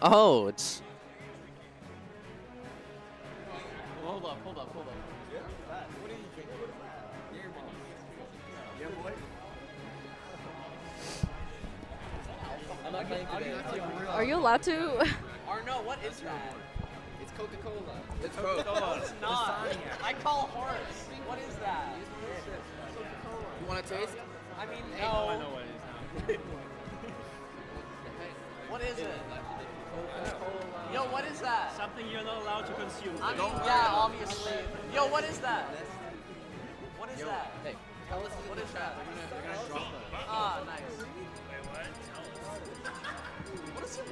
Oh, it's. Hold up. Yeah. What are you drinking? Yeah, boy. I'm not playing today. Are you allowed to? Arno, what is that? It's Coca-Cola. It's Coca-Cola. It's not. I call horse. What is that? You want to taste? I mean, no. I know what it is now. What is it? Yo, what is that? Something you're not allowed to consume. I mean, yeah, obviously. Yo, what is that? What is that? Hey, tell us What is that? They're gonna drop it. Ah, nice. What is it?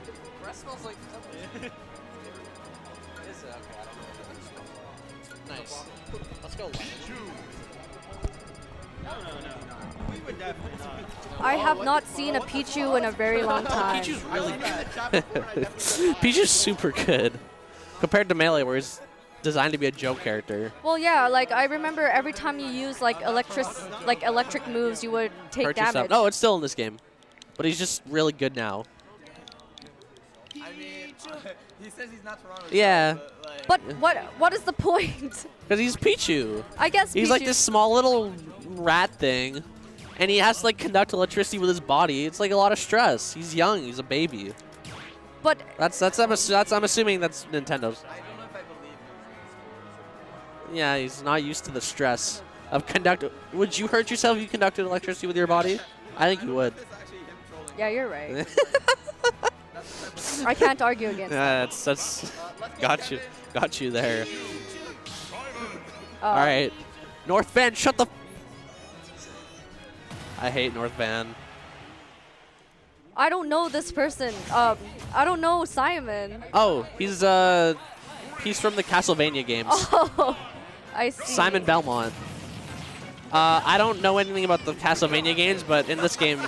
Breath smells like something. Is it? Okay, I don't know what it smells like. Nice. Let's go. No. We would definitely not. I have not seen a Pichu in a very long time. Pichu's really good. Pichu's super good. Compared to Melee, where he's designed to be a joke character. Well, yeah, like I remember every time you use like electric moves, you would take Hurt yourself. damage. No, it's still in this game. But he's just really good now. I mean, he says he's not Toronto. Yeah. But what is the point? Because he's Pichu. I guess He's Pichu. like this small little rat thing. And he has to like conduct electricity with his body. It's like a lot of stress. He's young. He's a baby. But I'm assuming that's Nintendo's. I don't know if I believe him. Yeah, he's not used to the stress of conduct. Would you hurt yourself if you conducted electricity with your body? I think you would. That's actually him trolling. yeah, you're right. I can't argue against that. Yeah, that's got you there. Oh. All right, North Van, shut the. I hate North Van. I don't know this person. I don't know Simon. Oh, he's from the Castlevania games. Oh, I see. Simon Belmont. I don't know anything about the Castlevania games, but in this game,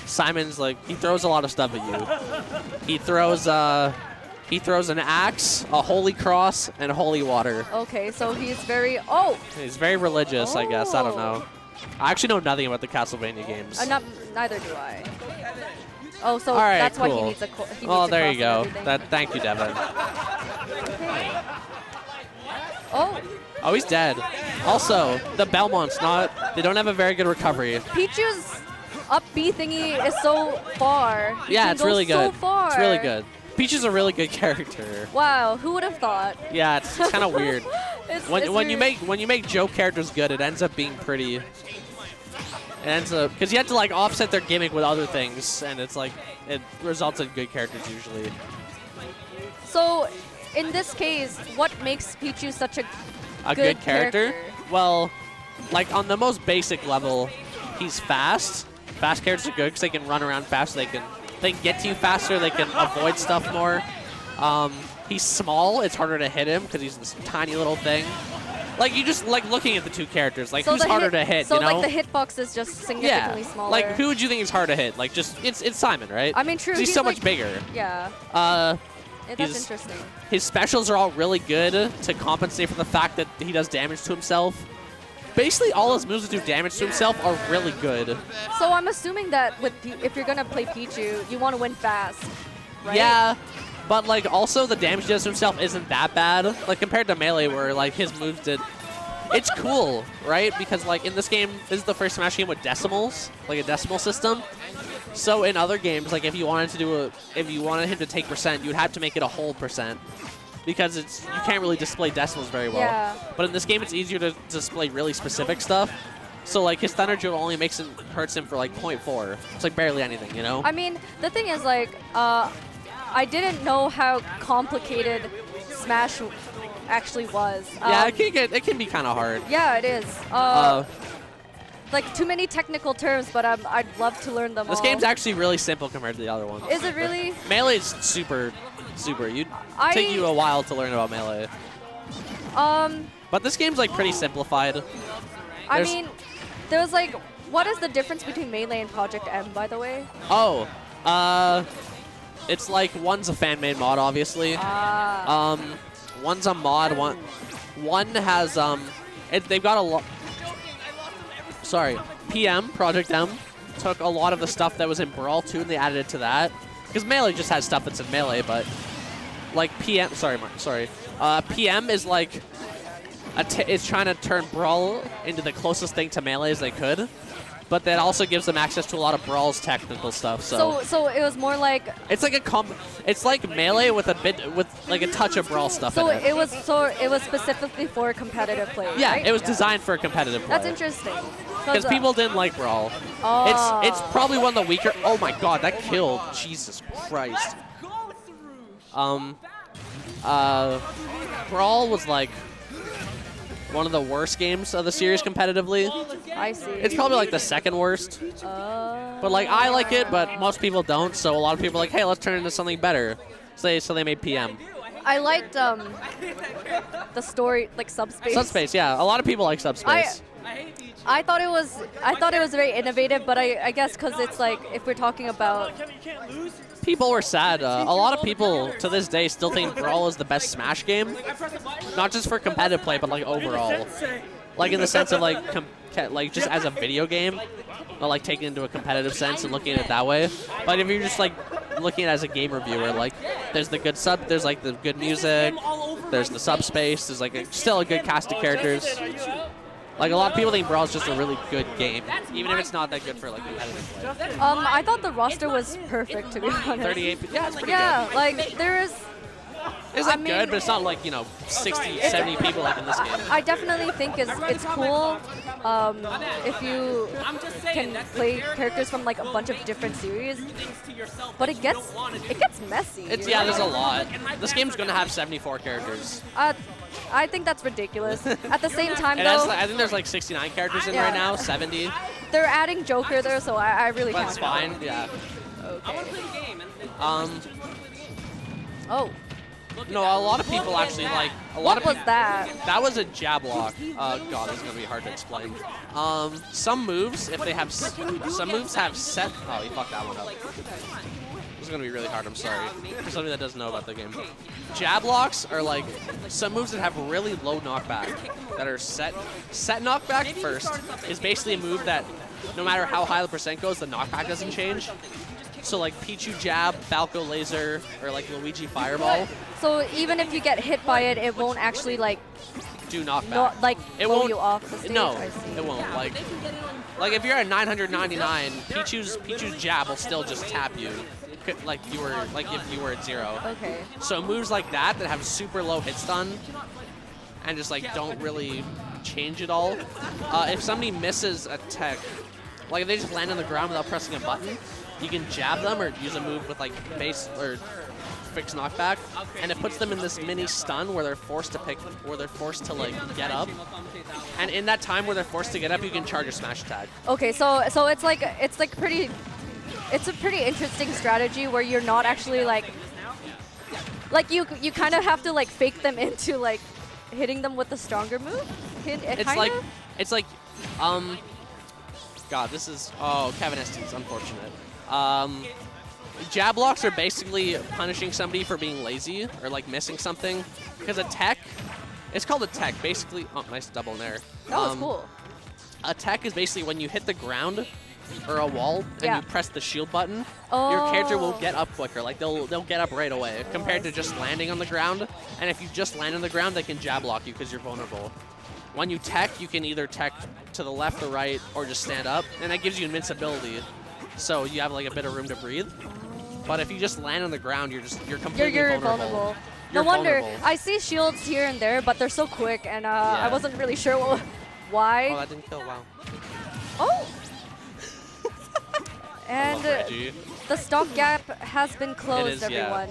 Simon's like, he throws a lot of stuff at you. He throws an axe, a holy cross, and holy water. Okay, so he's very. Oh. He's very religious, I guess. I don't Oh. know. I actually know nothing about the Castlevania games. Neither do I. Oh, so All right, that's why he cool. needs a. He needs Well, a there cross you and go. everything. Thank you, Devin. Okay. Oh, Oh, he's dead. Also, the Belmont's not. They don't have a very good recovery. Pichu's up B thingy is so far. He Yeah, can it's go really so good. far. It's really good. Peach is a really good character. Wow, who would have thought? Yeah, it's kind of weird. It's When you weird. make joke characters good, it ends up being pretty. It ends up because you have to like offset their gimmick with other things, and it's like it results in good characters usually. So, in this case, what makes Pichu such a Good character? Well, like on the most basic level, he's fast. Fast characters are good because they can run around fast. They can get to you faster. They can avoid stuff more. He's small. It's harder to hit him because he's this tiny little thing. Like you just like looking at the two characters. Like So who's the harder to hit? So you know? like the hitbox is just significantly smaller. Like who would you think is hard to hit? Like just it's Simon, right? I mean, true. 'Cause he's so much bigger. Yeah. That's He's- interesting. His specials are all really good to compensate for the fact that he does damage to himself. Basically, all his moves that do damage to himself are really good. So I'm assuming that if you're gonna play Pichu, you want to win fast, right? Yeah, but like also the damage he does to himself isn't that bad. Like compared to Melee, where like his moves did. It's cool, right? Because like in this game, this is the first Smash game with decimals, like a decimal system. So in other games, like if you wanted him to take percent, you'd have to make it a whole percent. Because you can't really display decimals very well. Yeah. But in this game, it's easier to display really specific stuff. So like his Thunder Drill only hurts him for like 0.4. It's like barely anything, you know? I mean, the thing is like, I didn't know how complicated Smash actually was. Yeah, it can be kind of hard. Yeah, it is. Like too many technical terms, but I'd love to learn them all. This game's actually really simple compared to the other ones. Is it really? Melee's super. You'd take you a while to learn about Melee. But this game's like pretty simplified. I mean, there's like, what is the difference between Melee and Project M, by the way? Oh, it's like one's a fan-made mod, obviously. One's a mod. One has they've got a lot. Sorry, PM Project M took a lot of the stuff that was in Brawl 2 and they added it to that. because Melee just has stuff that's in Melee, but like PM, PM is like is trying to turn Brawl into the closest thing to Melee as they could, but that also gives them access to a lot of Brawl's technical stuff. So it was more like it's like it's like Melee with like a touch of Brawl stuff in it. it was specifically for competitive play. Yeah, right? it was designed for competitive play. That's interesting. Because people didn't like Brawl. Oh. It's probably one of the weaker. Oh my God, that killed! Jesus Christ. Brawl was like one of the worst games of the series competitively. I see. It's probably like the second worst. But like I like it, but most people don't. So a lot of people are like, hey, let's turn it into something better. So they made PM. I liked the story, like Subspace. Subspace, yeah. A lot of people like Subspace. I thought it was very innovative, but I guess because it's like if we're talking about People were sad. A lot of people to this day still think Brawl is the best Smash game, not just for competitive play, but like overall, like in the sense of like just as a video game, not like taking it into a competitive sense and looking at it that way. But if you're just like looking at it as a game reviewer, like there's like the good music, there's the Subspace, there's like still a good cast of characters. Like, a lot of people think Brawl is just a really good game, even if it's not that good for, like, competitive play. I thought the roster was perfect, to be honest. 38, yeah, it's pretty yeah, good. like, there's... It's, like, good, but it's not, like, you know, 60, 70 people like in this game. I definitely think it's cool if you can play characters from, like, a bunch of different series, but it gets messy. Yeah, there's a lot. This game's going to have 74 characters. I think that's ridiculous. At the same time, though... I think there's like 69 characters in right now, 70. They're adding Joker there, so I really can't. That's fine, yeah. Okay. Oh. No, a lot of people actually like... What was that? That was a jab lock. God, this is going to be hard to explain. Some moves, if they have... Some moves have set... Oh, you fucked that one up. This is going to be really hard, I'm sorry. For somebody that doesn't know about the game. Jab locks are like some moves that have really low knockback, that are set knockback first is basically a move that no matter how high the percent goes, the knockback doesn't change. So like Pichu jab, Falco laser, or like Luigi fireball. So even if you get hit by it, it won't actually like do knockback. Not like blow you off the stage. No, it won't. Like if you're at 999, Pichu's jab will still just tap you. Like if you were at 0. Okay. So moves like that have super low hit stun and just like don't really change at all. If somebody misses a tech, like if they just land on the ground without pressing a button, you can jab them or use a move with like base or fixed knockback, and it puts them in this mini stun where they're forced to like get up. And in that time where they're forced to get up, you can charge a smash attack. Okay, so it's a pretty interesting strategy where you're not actually like you kind of have to like fake them into like hitting them with the stronger move. It's like God, this is Kevin Estes, unfortunate. Jab blocks are basically punishing somebody for being lazy or like missing something, because a tech, it's called a tech basically. Oh, nice double nair. That was cool. A tech is basically when you hit the ground or a wall and you press the shield button, your character will get up quicker. Like they'll get up right away compared to just landing on the ground. And if you just land on the ground, they can jab block you because you're vulnerable. When you tech, you can either tech to the left or right or just stand up, and that gives you invincibility. So you have like a bit of room to breathe. But if you just land on the ground, you're completely vulnerable. No wonder. I see shields here and there, but they're so quick, and I wasn't really sure why. Oh, that didn't kill. Wow. Oh. And the stock gap has been closed, everyone.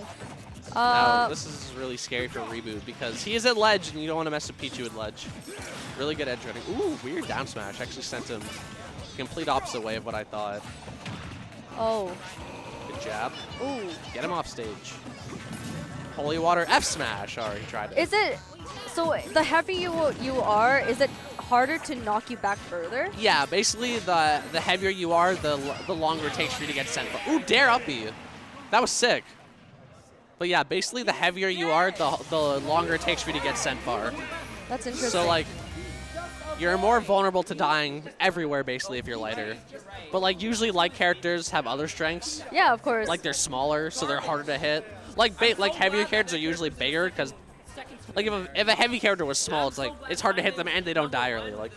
Now, this is really scary for Reboot because he is at ledge, and you don't want to mess with Pichu at ledge. Really good edge running. Ooh, weird down smash. Actually sent him the complete opposite way of what I thought. Oh. Good jab. Ooh. Get him off stage. Holy water F smash. Already tried it. Is it so? The heavier you are, is it harder to knock you back further? Yeah, basically the heavier you are, the longer it takes for you to get sent far. Ooh, dare uppy. That was sick. But yeah, basically the heavier you are, the longer it takes for you to get sent far. That's interesting. So like, you're more vulnerable to dying everywhere basically if you're lighter. But like usually light characters have other strengths. Yeah, of course. Like they're smaller, so they're harder to hit. Like heavier characters are usually bigger because like if a heavy character was small, it's like it's hard to hit them and they don't die early. Like